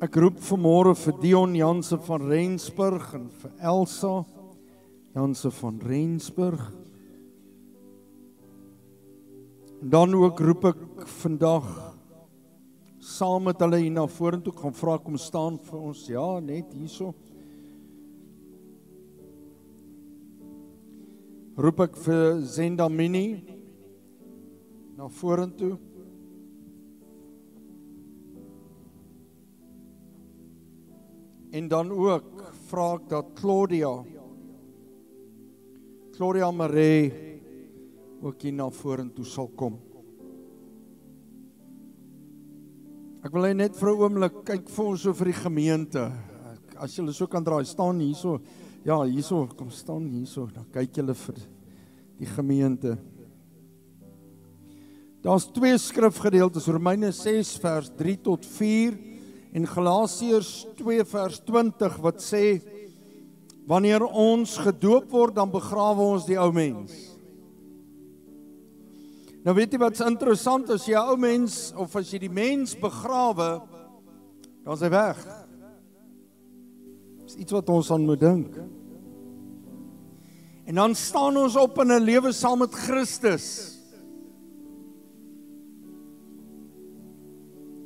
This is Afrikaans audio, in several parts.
Ek roep vanmôre vir Dion Janse van Rensburg en vir Elsa Janse van Rensburg. En dan ook roep ek vandag saam met hulle hier na vorentoe, gaan vra kom staan vir ons, ja, net hierso. Roep ek vir Zenda Mini na vorentoe. En dan ook vra ek dat Claudia Marie ook hier na vorentoe sal kom. Ek wil net vir 'n oomblik kyk vir ons so vir die gemeente. As julle so kan draai, staan hierso. Ja, hierso, kom staan hierso. Dan kyk julle vir die gemeente. Daar's 2 skrifgedeeltes, Romeine 6 vers 3 tot 4 en Galasiërs 2 vers 20 wat sê wanneer ons gedoop word, dan begrawe ons die ou mens. Nou weet jy wat's interessant, as jy 'n ou mens, of as jy die mens begrawe, dan is hy weg. Dis iets wat ons aan moet dink. En dan staan ons op in 'n lewe saam met Christus.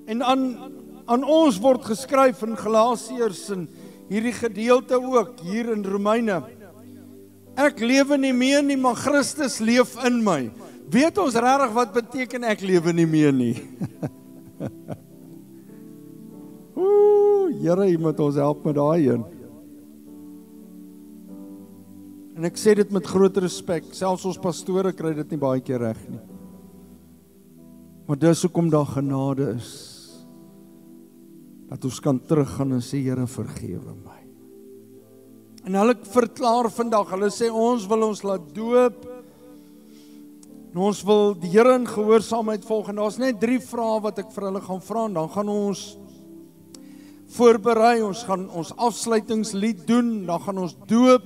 En aan ons word geskryf in Galasiërs en hierdie gedeelte ook, hier in Romeine. Ek lewe nie meer nie, maar Christus leef in my. Weet ons regtig wat beteken ek lewe nie meer nie? Here, jy moet ons help met daai een. En ek sê dit met groot respek, selfs ons pastore kry dit nie baie keer reg nie. Maar dis hoekom daar genade is. Dat ons kan teruggaan en sê, Here, vergewe my. En hulle verklaar vandag, hulle sê ons wil ons laat doop, en ons wil die Here in gehoorsaamheid volg, en daar's net 3 vrae wat ek vir hulle gaan vra, en dan gaan ons voorberei, ons gaan ons afsluitingslied doen, dan gaan ons doop,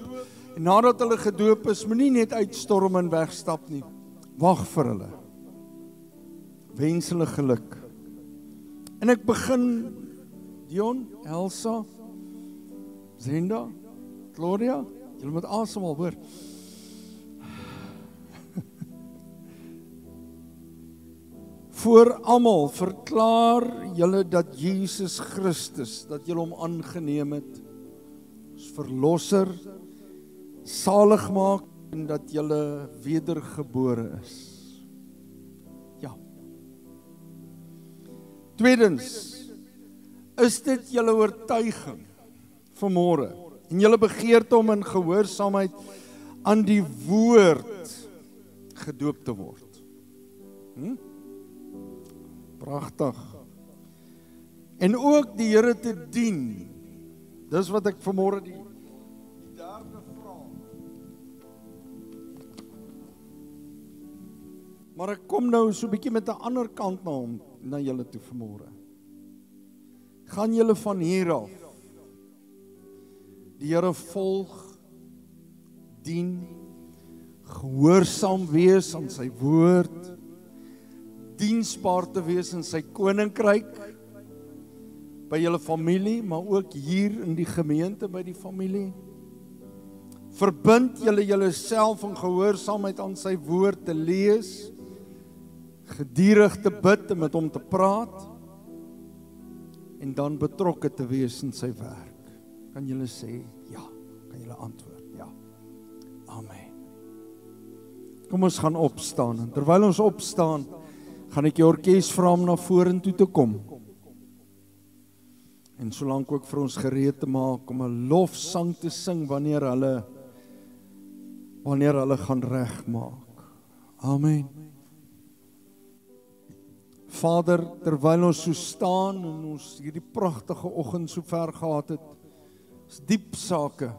en nadat hulle gedoop is, moenie net uitstorm en wegstap nie, wag vir hulle, wens hulle geluk. En ek begin, Dion, Elsa, Zenda, Claudia, julle moet asemhaal, hoor. Voor almal verklaar julle dat Jesus Christus, dat julle hom aangeneem het, as verlosser, salig maak, en dat julle wedergebore is. Ja. Tweedens, is dit julle oortuiging vanmôre, en julle begeerte om in gehoorsaamheid aan die woord gedoop te word? Pragtig. En ook die Here te dien. Dis wat ek vanmôre die derde vraag. Maar ek kom nou so 'n bietjie met 'n ander kant na julle toe vanmôre. Gaan julle van hier af die Here volg, dien, gehoorsaam wees aan sy woord, diensbaar te wees in sy koninkryk, by julle familie, maar ook hier in die gemeente by die familie. Verbind julle julleself in gehoorsaamheid aan sy woord te lees, geduldig te bid en met hom te praat, en dan betrokke te wees in sy werk. Kan julle sê ja? Kan julle antwoord ja? Amen. Kom ons gaan opstaan, en terwyl ons opstaan, gaan ek die orkes vra om na vorentoe te kom. En solank ook vir ons gereed te maak om 'n lofsang te sing wanneer hulle gaan regmaak. Amen. Vader, terwyl ons so staan en ons hierdie pragtige oggend so ver gehad het, is diep sake,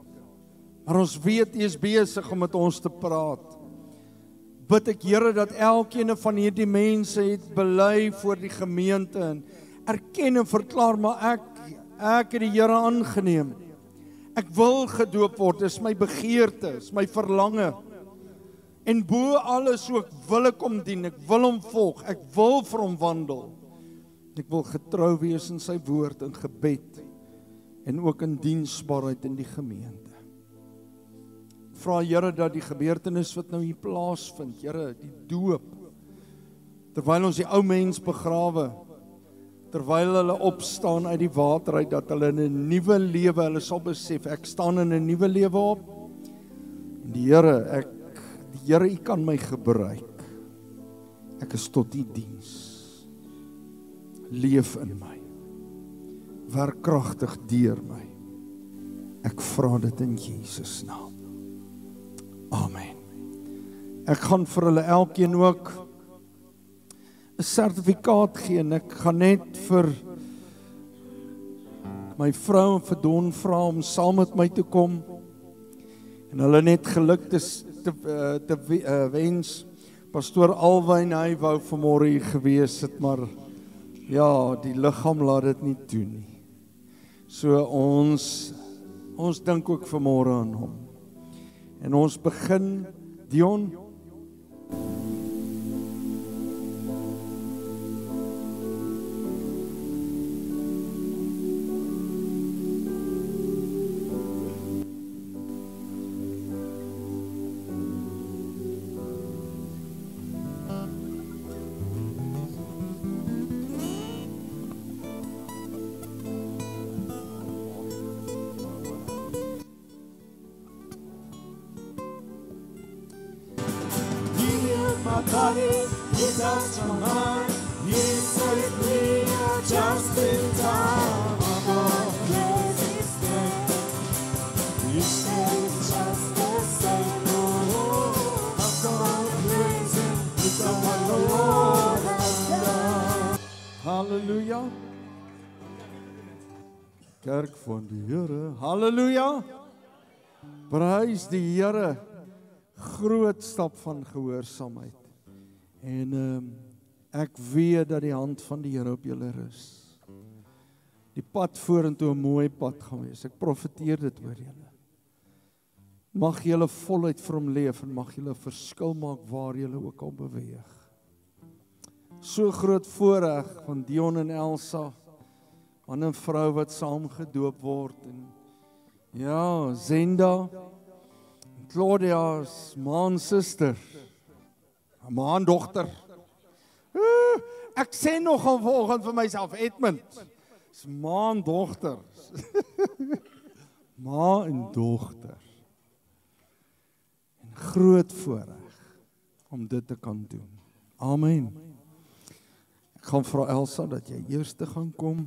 maar ons weet U is besig om met ons te praat. Bid ek, Here, dat elkeen van hierdie mense het bely voor die gemeente en erken en verklaar, maar ek het die Here aangeneem. Ek wil gedoop word, dis my begeerte, is my verlange. En bo alles ook wil ek hom dien, ek wil hom volg, ek wil vir hom wandel. Ek wil getrou wees in sy woord, in gebed, en ook in diensbaarheid in die gemeente. Vra Here dat die gebeurtenis wat nou hier plaasvind, Here, die doop, terwyl ons die ou mens begrawe, terwyl hulle opstaan uit die water uit, dat hulle in 'n nuwe lewe, hulle sal besef, ek staan in 'n nuwe lewe op, en die Here, U kan my gebruik, ek is tot U diens, leef in my, werk kragtig deur my, ek vra dit in Jesus naam. Amen. Ek gaan vir hulle elkeen ook 'n sertifikaat gee, en ek gaan net vir my vrou en vir Don vra om saam met my te kom, en hulle net geluk te wens. Pastoor Alwyn, hy wou vanmôre hier gewees het, maar ja, die liggaam laat dit nie toe nie. So ons dink ook vanmôre aan hom. En ons begin, Dion. Halleluja. Kerk van die Here. Halleluja. Prys die Here. Groot stap van gehoorsaamheid. En ek weet dat die hand van die Here op julle rus. Die pad vorentoe 'n mooi pad gaan wees. Ek profeteer dit oor julle. Mag julle voluit vir hom leef en mag julle verskil maak waar julle ook al beweeg. So groot voorreg van Dion en Elsa, man en vrou wat saam gedoop word, en ja, Zenda, Claudia's maan suster, maan dogter. Ek sê nogal volgens vir myself, Edmund, is maan dogter, ma en dogter, en groot voorreg om dit te kan doen. Amen. Ek gaan vra Elsa dat jy eers te gaan kom.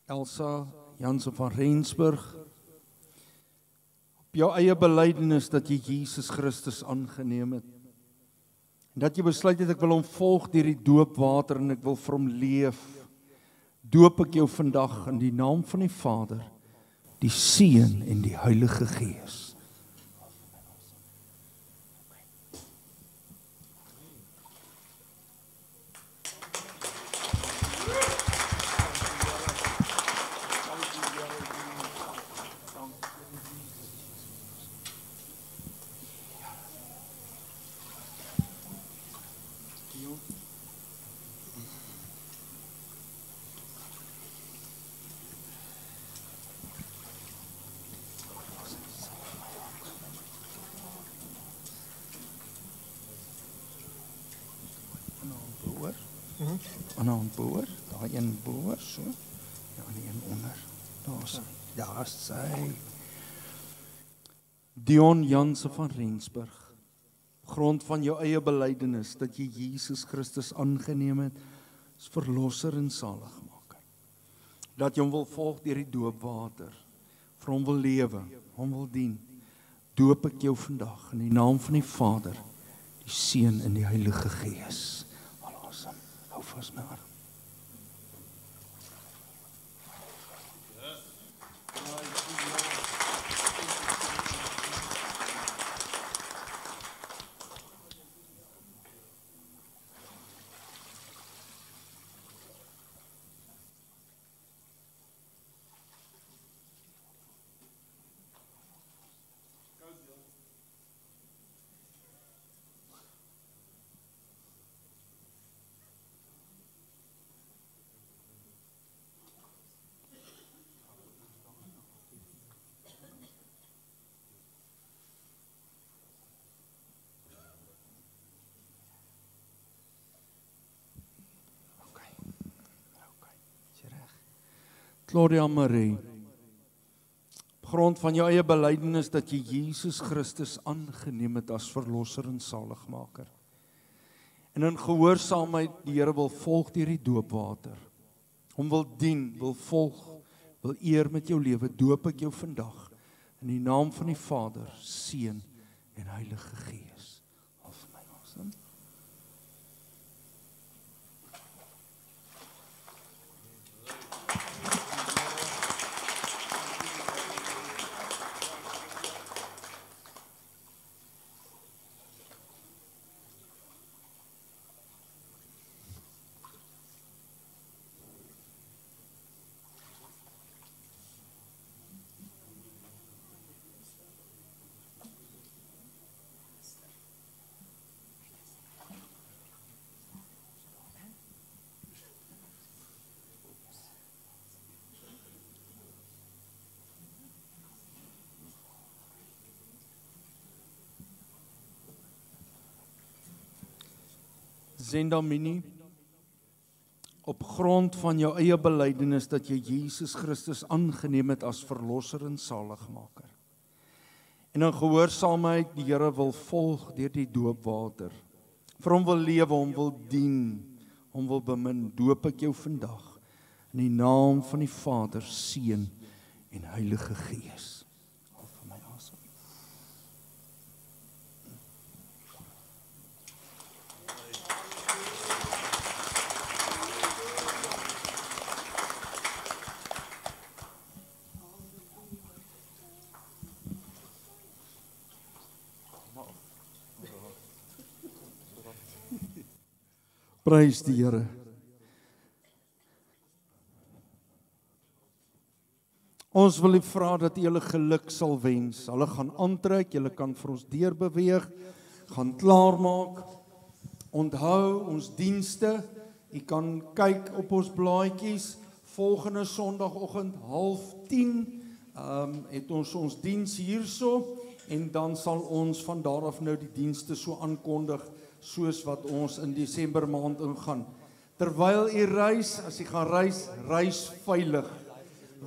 Elsa Jansen van Rensburg, op jou eie belydenis dat jy Jesus Christus aangeneem het, en dat jy besluit het ek wil hom volg deur die doopwater en ek wil vir hom leef, doop ek jou vandag in die naam van die Vader, die Seun en die Heilige Gees. Aan boor, daar een boor, so, ja, die een onder, daar is sy. Dion Jansen van Rensburg, grond van jou eie belydenis, dat jy Jesus Christus aangeneem het, as verlosser en saligmaker, dat jy hom wil volg deur die doopwater, vir hom wil lewe, hom wil dien, doop ek jou vandag, in die naam van die Vader, die Seun en die Heilige Gees. Hou vas my arm. Claudia Marie, op grond van jou eie belydenis dat jy Jesus Christus aangeneem het as verlosser en saligmaker. En in gehoorsaamheid die Here wil volg deur die doopwater. Hom wil dien, wil volg, wil eer met jou lewe, doop ek jou vandag in die naam van die Vader, Seun en Heilige Gees. Al vir my asem. Zenda Mini, op grond van jou eie belydenis dat jy Jesus Christus aangeneem het as verlosser en saligmaker. En in gehoorsaamheid die Here wil volg deur die doopwater. Vir hom wil lewe, hom wil dien, hom wil bemin, doop ek jou vandag in die naam van die Vader, Seun en Heilige Gees. Al vir my asem. Prys die Here. Ons wil U vra dat U hulle geluk sal wens. Hulle gaan aantrek, julle kan vir ons deurbeweeg, gaan klaarmaak. Onthou ons dienste. U kan kyk op ons blaadjies. Volgende Sondagoggend 9:30 het ons diens hierso en dan sal ons van daar af nou die dienste so aankondig soos wat ons in Desember maand ingaan. Terwyl u reis, as u gaan reis, reis veilig.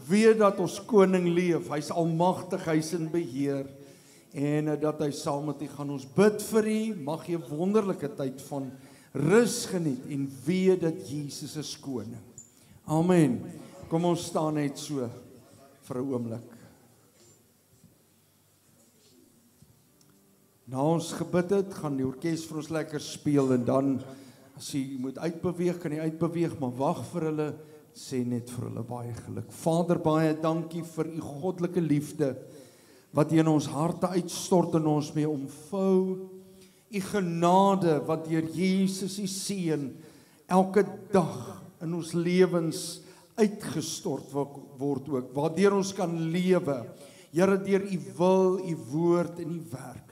Weet dat ons koning leef, hy's almagtig, hy's in beheer en dat hy saam met u gaan. Ons bid vir u, mag jy 'n wonderlike tyd van rus geniet en weet dat Jesus is koning. Amen. Kom ons staan net so vir 'n oomblik. Na ons gebid het, gaan die orkes vir ons lekker speel en dan, as jy moet uitbeweeg, kan jy uitbeweeg, maar wag vir hulle, sê net vir hulle baie geluk. Vader, baie dankie vir u goddelike liefde, wat u in ons harte uitstort en ons mee omvou. U genade, wat deur Jesus, u Seun, elke dag in ons lewens uitgestort word ook, waardeur ons kan lewe. Here, deur u wil, u woord en u werk.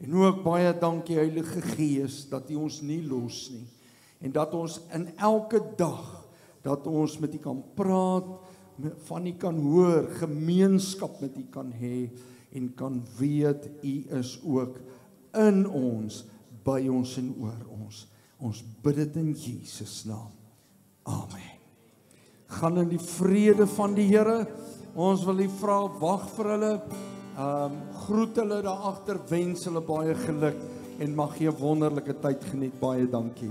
En ook baie dankie Heilige Gees, dat u ons nie los nie. En dat ons in elke dag, dat ons met u kan praat, van u kan hoor, gemeenskap met u kan hê, en kan weet, u is ook in ons, by ons en oor ons. Ons bid dit in Jesus naam. Amen. Gaan in die vrede van die Here. Ons wil u vra, wag vir hulle, groet hulle daar agter, wens hulle baie geluk en mag jy 'n wonderlike tyd geniet. Baie dankie.